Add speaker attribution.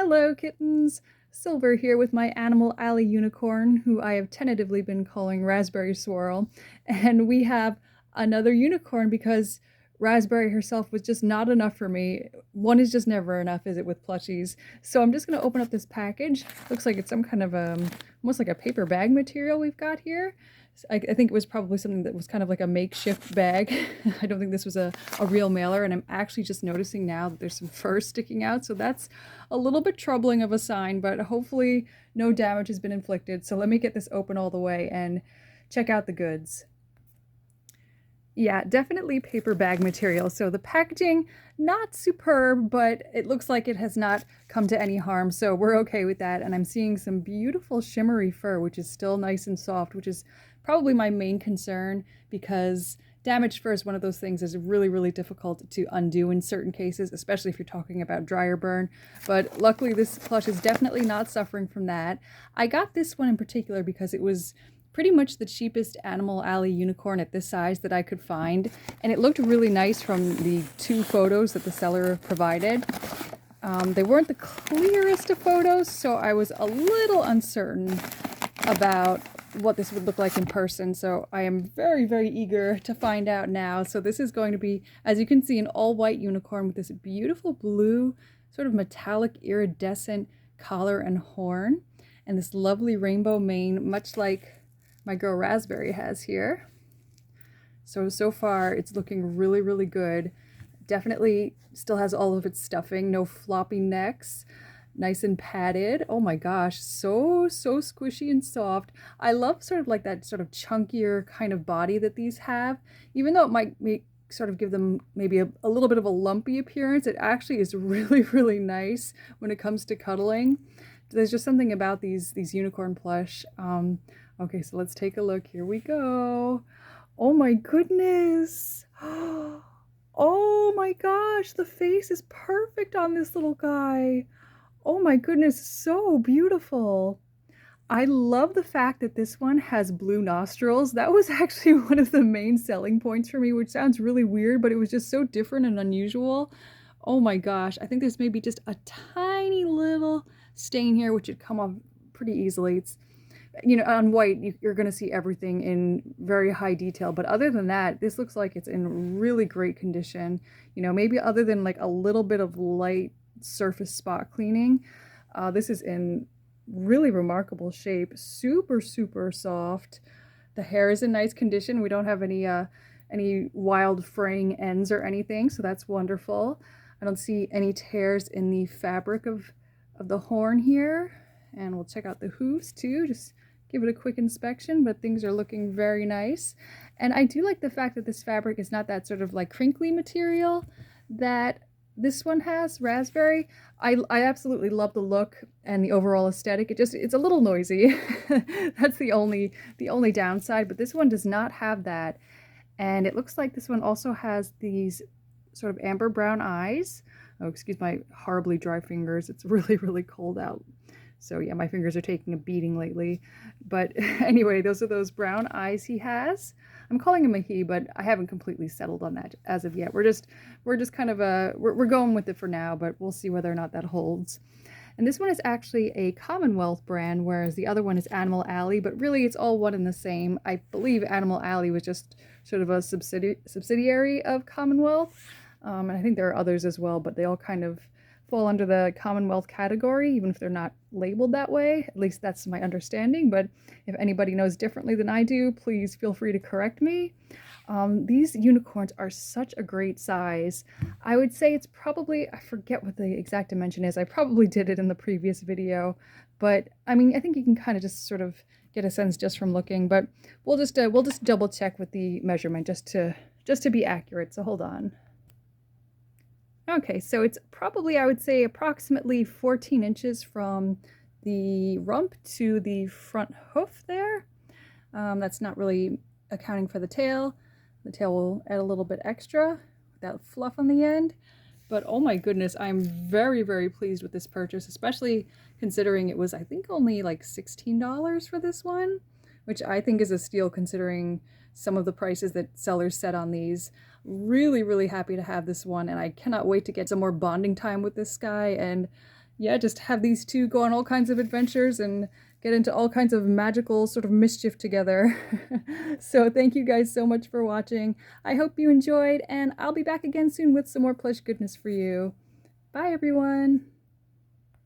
Speaker 1: Hello, kittens! Silver here with my Animal Alley unicorn, who I have tentatively been calling Raspberry Swirl. And we have another unicorn because Raspberry herself was just not enough for me. One is just never enough, is it, with plushies? So I'm just going to open up this package. Looks like it's some kind of almost like a paper bag material we've got here. I think it was probably something that was kind of like a makeshift bag. I don't think this was a real mailer, and I'm actually just noticing now that there's some fur sticking out, so that's a little bit troubling of a sign, but hopefully no damage has been inflicted. So let me get this open all the way and check out the goods. Yeah, definitely paper bag material. So the packaging, not superb, but it looks like it has not come to any harm. So we're okay with that. And I'm seeing some beautiful shimmery fur, which is still nice and soft, which is probably my main concern because damaged fur is one of those things that's really, really difficult to undo in certain cases, especially if you're talking about dryer burn. But luckily this plush is definitely not suffering from that. I got this one in particular because it was pretty much the cheapest Animal Alley unicorn at this size that I could find, and it looked really nice from the two photos that the seller provided. They weren't the clearest of photos, so I was a little uncertain about what this would look like in person, so I am very, very eager to find out now. So this is going to be, as you can see, an all-white unicorn with this beautiful blue, sort of metallic iridescent collar and horn, and this lovely rainbow mane, much like my girl Raspberry has here. So far it's looking really, really good. Definitely still has all of its stuffing, no floppy necks, nice and padded. Oh my gosh, so squishy and soft. I love sort of like that sort of chunkier kind of body that these have. Even though it might sort of give them maybe a little bit of a lumpy appearance, it actually is really, really nice when it comes to cuddling. There's just something about these unicorn plush. Okay, so let's take a look. Here we go. Oh my goodness. Oh my gosh, the face is perfect on this little guy. Oh my goodness, so beautiful. I love the fact that this one has blue nostrils. That was actually one of the main selling points for me, which sounds really weird, but it was just so different and unusual. Oh my gosh, I think there's maybe just a tiny little stain here, which would come off pretty easily. It's, you know, on white, you're going to see everything in very high detail. But other than that, this looks like it's in really great condition. You know, maybe other than like a little bit of light surface spot cleaning, this is in really remarkable shape. Super, super soft. The hair is in nice condition. We don't have any wild fraying ends or anything, so that's wonderful. I don't see any tears in the fabric of the horn here. And we'll check out the hooves too, just give it a quick inspection, but things are looking very nice. And I do like the fact that this fabric is not that sort of like crinkly material that this one has, Raspberry. I absolutely love the look and the overall aesthetic. It's a little noisy. That's the only downside, but this one does not have that. And it looks like this one also has these sort of amber brown eyes. Oh, excuse my horribly dry fingers. It's really, really cold out. So yeah, my fingers are taking a beating lately. But anyway, those are those brown eyes he has. I'm calling him a he, but I haven't completely settled on that as of yet. We're just kind of we're going with it for now, but we'll see whether or not that holds. And this one is actually a Commonwealth brand, whereas the other one is Animal Alley, but really it's all one and the same. I believe Animal Alley was just sort of a subsidiary of Commonwealth. And I think there are others as well, but they all kind of fall under the Commonwealth category, even if they're not labeled that way. At least that's my understanding, but if anybody knows differently than I do, please feel free to correct me. These unicorns are such a great size. I would say it's probably, I forget what the exact dimension is. I probably did it in the previous video, but I mean, I think you can kind of just sort of get a sense just from looking, but we'll just double check with the measurement just to be accurate. So hold on. Okay, so it's probably, I would say, approximately 14 inches from the rump to the front hoof there. That's not really accounting for the tail. The tail will add a little bit extra with that fluff on the end. But oh my goodness, I'm very, very pleased with this purchase, especially considering it was, I think, only like $16 for this one, which I think is a steal considering some of the prices that sellers set on these. Really, really happy to have this one, and I cannot wait to get some more bonding time with this guy and yeah, just have these two go on all kinds of adventures and get into all kinds of magical sort of mischief together. So thank you guys so much for watching. I hope you enjoyed, and I'll be back again soon with some more plush goodness for you. Bye, everyone.